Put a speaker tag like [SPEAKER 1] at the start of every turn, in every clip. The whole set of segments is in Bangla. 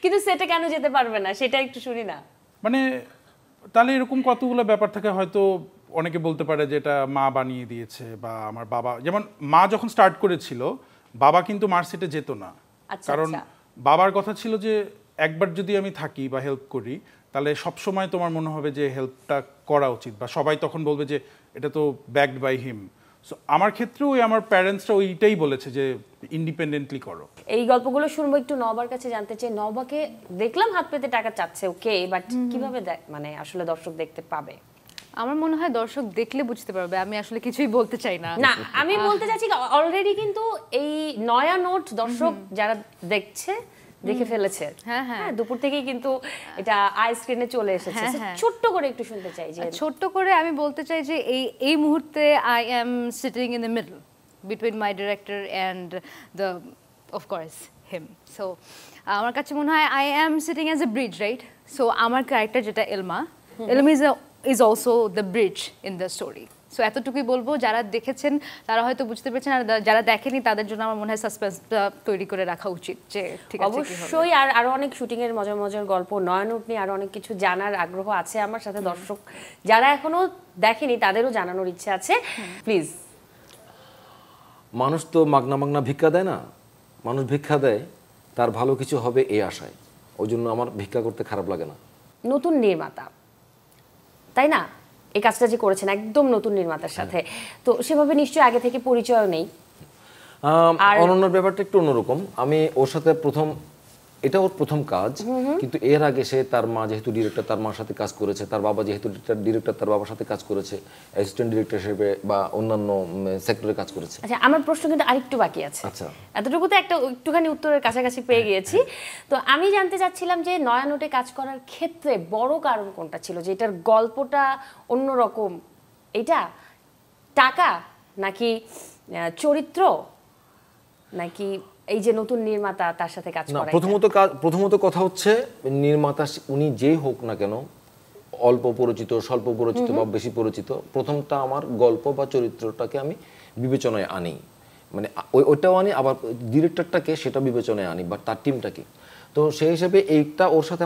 [SPEAKER 1] কিন্তু সেটে কেন যেতে পারবে না সেটা একটু শুনি না।
[SPEAKER 2] মানে তাহলে এরকম কতগুলো ব্যাপার থাকে, হয়তো অনেকে বলতে পারে যে এটা মা বানিয়ে দিয়েছে, বা আমার বাবা, যেমন মা যখন স্টার্ট করেছিল বাবা কিন্তু মার সেটে যেত না, কারণ বাবার কথা ছিল যে একবার যদি আমি থাকি বা হেল্প করি তাহলে সবসময় তোমার মনে হবে যে হেল্পটা করা উচিত, বা সবাই তখন বলবে যে এটা তো ব্যাকড বাই হিম। সো আমার ক্ষেত্রেও আমার প্যারেন্টসরা ওইটাই বলেছে যে ইন্ডিপেন্ডেন্টলি করো।
[SPEAKER 1] এই গল্পগুলো শুনবো একটু নবার কাছে জানতে চাই। নবাকে দেখলাম হাত পেতে টাকা চাচ্ছে, ওকে, বাট কিভাবে মানে আসলে দর্শক দেখতে পাবে?
[SPEAKER 3] আমার মনে হয় দর্শক দেখলে বুঝতে পারবে, আমি আসলে কিছুই বলতে চাই না।
[SPEAKER 1] না, আমি বলতে চাচ্ছি অলরেডি কিন্তু এই নয়া নোট দর্শক যারা দেখছে দেখে ফেলেছে। হ্যাঁ, দুপুর থেকেই কিন্তু এটা আই স্ক্রিনে চলে এসেছে। ছোট্ট করে একটু শুনতে চাই যে
[SPEAKER 3] ছোট্ট করে আমি বলতে চাই যে এই মুহূর্তে I am sitting in the middle between my director and the of course him. So আমার কাছে মনে হয় I am sitting as a bridge, right? So আমার ক্যারেক্টার যেটা Elma is also the bridge in the story. So এতটুকুই বলবো, যারা দেখেছেন তারা হয়তো বুঝতে পেরেছেন, আর যারা দেখেনি তাদের জন্য আমার মনে হয় সাসপেন্সটা তৈরি করে রাখা উচিত যে ঠিক আছে।
[SPEAKER 1] অবশ্যই আরো অনেক শুটিং এর মজার মজার গল্প, নয়নউট নিয়ে আরো অনেক কিছু জানার আগ্রহ আছে আমার সাথে। দর্শক যারা এখনো দেখেনি তাদেরও জানানোর ইচ্ছে আছে, প্লিজ।
[SPEAKER 4] মানুষ তো মাগনা ভিক্ষা দেয় না, মানুষ ভিক্ষা দেয় তার ভালো কিছু হবে এই আশায়। ওই জন্য আমার ভিক্ষা করতে খারাপ লাগে না।
[SPEAKER 1] নতুন নির্মাতা, তাই না? এই কাজটা যে করেছেন একদম নতুন নির্মাতার সাথে, তো সেভাবে নিশ্চয়ই আগে থেকে পরিচয় নেই।
[SPEAKER 4] অনন্যার ব্যাপারটা একটু অন্যরকম। আমি ওর সাথে এটা ওর প্রথম কাজ, কিন্তু এর আগে সে তার মা যেহেতু ডিরেক্টর, তার মার সাথে কাজ করেছে, তার বাবা যেহেতু ডিরেক্টর, তার বাবার সাথে কাজ করেছে, অ্যাসিস্ট্যান্ট ডিরেক্টর হিসেবে বা অন্যান্য সেক্টরে কাজ করেছে।
[SPEAKER 1] আচ্ছা, আমার প্রশ্ন কিন্তু আরেকটু বাকি আছে।
[SPEAKER 4] আচ্ছা,
[SPEAKER 1] এতটুকুতে একটুখানি উত্তরের কাছাকাছি পেয়ে গিয়েছি। তো আমি জানতে চাচ্ছিলাম যে নয়ানোটে কাজ করার ক্ষেত্রে বড় কারণ কোনটা ছিল, যে এটার গল্পটা অন্যরকম? এটা টাকা, নাকি চরিত্র, নাকি এই যে নতুন নির্মাতা তার সাথে কাজ করা?
[SPEAKER 4] প্রথমত কথা হচ্ছে নির্মাতা উনি যেই হোক না কেন, অল্প পরিচিত, স্বল্প পরিচিত বা বেশি পরিচিত, প্রথমটা আমার গল্প বা চরিত্রটাকে আমি বিবেচনায় আনি, মানে ওইটাও আনি, আবার ডিরেক্টরটাকে সেটা বিবেচনায় আনি বা তার টিমটাকে। তো সেই হিসেবে এইটা ওর সাথে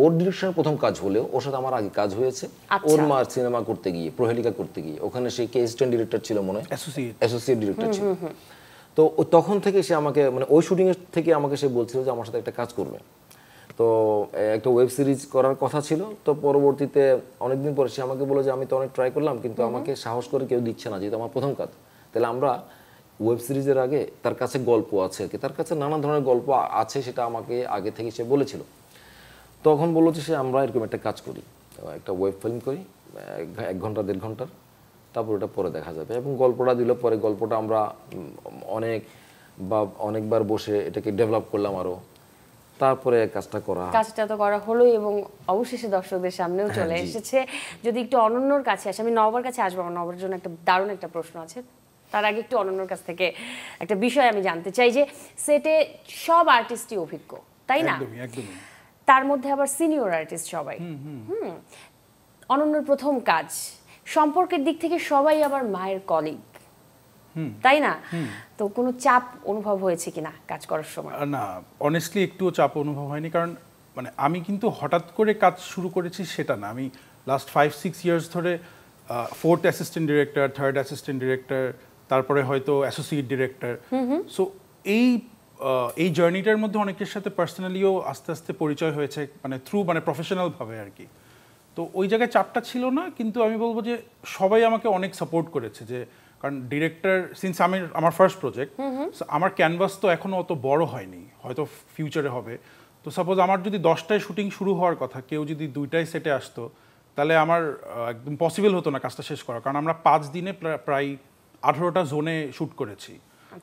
[SPEAKER 4] ওর ডিরেকশনের প্রথম কাজ হলেও ওর সাথে আমার আগে কাজ হয়েছে। ওর মার সিনেমা করতে গিয়ে, প্রহেলিকা করতে গিয়ে, ওখানে সে অ্যাসিস্ট্যান্ট ডিরেক্টর ছিল, মনে হয় অ্যাসোসিয়েট ডিরেক্টর ছিল। তো তখন থেকে সে আমাকে, মানে ওই শুটিং এর থেকে আমাকে সে বলছিল যে আমার সাথে একটা কাজ করবে। তো একটা ওয়েব সিরিজ করার কথা ছিল। তো পরবর্তীতে অনেকদিন পরে সে আমাকে বলল যে আমি তো অনেক ট্রাই করলাম, কিন্তু আমাকে সাহস করে কেউ দিচ্ছে না, যেহেতু আমার প্রথম কাজ। তাহলে আমরা ওয়েব সিরিজের আগে তার কাছে গল্প আছে, তার কাছে নানা ধরনের গল্প আছে, সেটা আমাকে আগে থেকে সে বলেছিল। তখন বললো যে আমরা এরকম একটা কাজ করি, একটা ওয়েব ফিল্ম করি 1 ঘন্টা 1.5 ঘন্টার, তারপর ওটা পরে দেখা যাবে। এবং গল্পটা দিল, পরে গল্পটা আমরা অনেকবার বসে এটাকে ডেভেলপ করলাম আরো, তারপরে কাজটা
[SPEAKER 1] তো করা হলো এবং অবশেষে দর্শকদের সামনেও চলে এসেছে। যদি একটু অনন্যর কাছে আসে, আমি নবার কাছে আসবো, নবার জন্য একটা দারুণ একটা প্রশ্ন আছে। তার আগে একটু অনন্যর কাছ থেকে একটা বিষয় আমি জানতে চাই, যে সেটে সব আর্টিস্টই অভিজ্ঞ, তাই না? তার মধ্যে আবার সিনিয়র আর্টিস্ট সবাই। অনন্যর প্রথম কাজ, সম্পর্কের দিক থেকে সবাই আবার মায়ের কলিগ, তাই না? তো কোনো চাপ অনুভব হয়েছে কিনা কাজ করার সময়?
[SPEAKER 2] না, অনেস্টলি একটুও চাপ অনুভব হয়নি, কারণ মানে আমি কিন্তু হঠাৎ করে কাজ শুরু করেছি সেটা না। আমি লাস্ট 5-6 ইয়ার্স ধরে 4th assistant director, 3rd assistant director, তারপরে হয়তো অ্যাসোসিয়েট ডিরেক্টর। সো এই জার্নিটার মধ্যে অনেকের সাথে পার্সোনালিও আস্তে আস্তে পরিচয় হয়েছে, মানে মানে প্রফেশনালভাবে আর কি। তো ওই জায়গায় চাপটা ছিল না, কিন্তু আমি বলবো যে সবাই আমাকে অনেক সাপোর্ট করেছে, যে কারণ ডিরেক্টর সিন্স আমার ফার্স্ট প্রজেক্ট, আমার ক্যানভাস তো এখনো অত বড় হয়নি, হয়তো ফিউচারে হবে। তো সাপোজ আমার যদি 10টায় শুটিং শুরু হওয়ার কথা, কেউ যদি 2টায় সেটে আসতো, তাহলে আমার একদম পসিবল হতো না কাজটা শেষ করা, কারণ আমরা 5 দিনে প্রায় 18টা জোনে শ্যুট করেছি।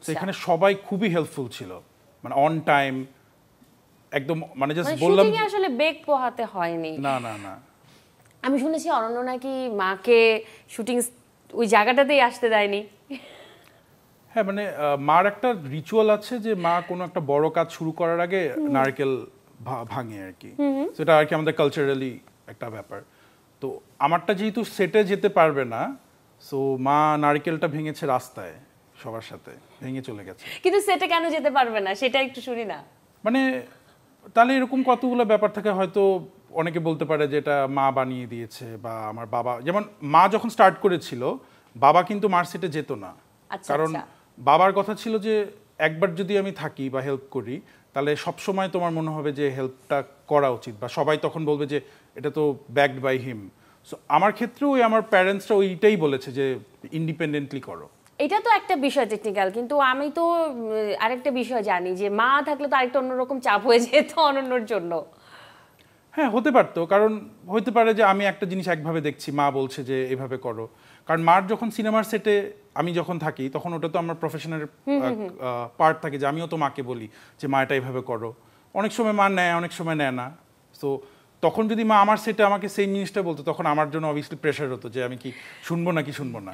[SPEAKER 2] তো এখানে সবাই খুবই হেল্পফুল ছিল, মানে অন টাইম একদম, মানে জাস্ট বললাম
[SPEAKER 1] আসলে বেগ পোহাতে হয়নি।
[SPEAKER 2] না না না,
[SPEAKER 1] আমি শুনেছি অনন্য নাকি মাকে শুটিং ওই জায়গাটাতেই আসতে দেয়নি।
[SPEAKER 2] হ্যাঁ, মানে মার একটা রিচুয়াল আছে যে মা কোনো একটা বড় কাজ শুরু করার আগে নারকেল ভাঙে আর কি, সেটা আর কি আমাদের কালচারালি একটা ব্যাপার। তো আমারটা যেহেতু সেটে যেতে পারবে না, সো মা নারকেলটা ভেঙেছে রাস্তায় সবার সাথে, ভেঙে চলে গেছে।
[SPEAKER 1] কিন্তু সেটে কেন যেতে পারবে না সেটা একটু শুনি না।
[SPEAKER 2] মানে তাহলে এরকম কতগুলো ব্যাপার থাকে, হয়তো অনেকে বলতে পারে যে এটা মা বানিয়ে দিয়েছে, বা আমার বাবা, যেমন মা যখন স্টার্ট করেছিল বাবা কিন্তু মার সেটে যেত না,
[SPEAKER 1] আচ্ছা,
[SPEAKER 2] কারণ
[SPEAKER 1] আচ্ছা।
[SPEAKER 2] বাবার কথা ছিল যে একবার যদি আমি থাকি বা হেল্প করি তাহলে সব সময় তোমার মনে হবে যে হেল্পটা করা উচিত, বা সবাই তখন বলবে যে এটা তো ব্যাকড বাই হিম। সো আমার ক্ষেত্রেও আমার প্যারেন্টসরা ওইটাই বলেছে যে ইন্ডিপেন্ডেন্টলি করো।
[SPEAKER 1] এটা তো একটা বিষয় টেকনিক্যাল, কিন্তু আমি তো আরেকটা বিষয় জানি যে মা থাকলে তো আরেকটা অন্যরকম চাপ হয়ে যেত অনন্যর জন্য।
[SPEAKER 2] হ্যাঁ, হতে পারতো, কারণ হতে পারে যে আমি একটা জিনিস একভাবে দেখছি, মা বলছে যে এভাবে করো। কারণ মার যখন সিনেমার সেটে আমি যখন থাকি তখন ওটা তো আমার প্রফেশনের পার্ট থাকে, যে আমিও তো মাকে বলি যে মা এটা এইভাবে করো। অনেক সময় মা নেয়, অনেক সময় নেয় না। তো তখন যদি মা আমার সেটে আমাকে সেই জিনিসটা বলতো তখন আমার জন্য অবভিয়াসলি প্রেশার হতো যে আমি কি শুনবো নাকি শুনবো না।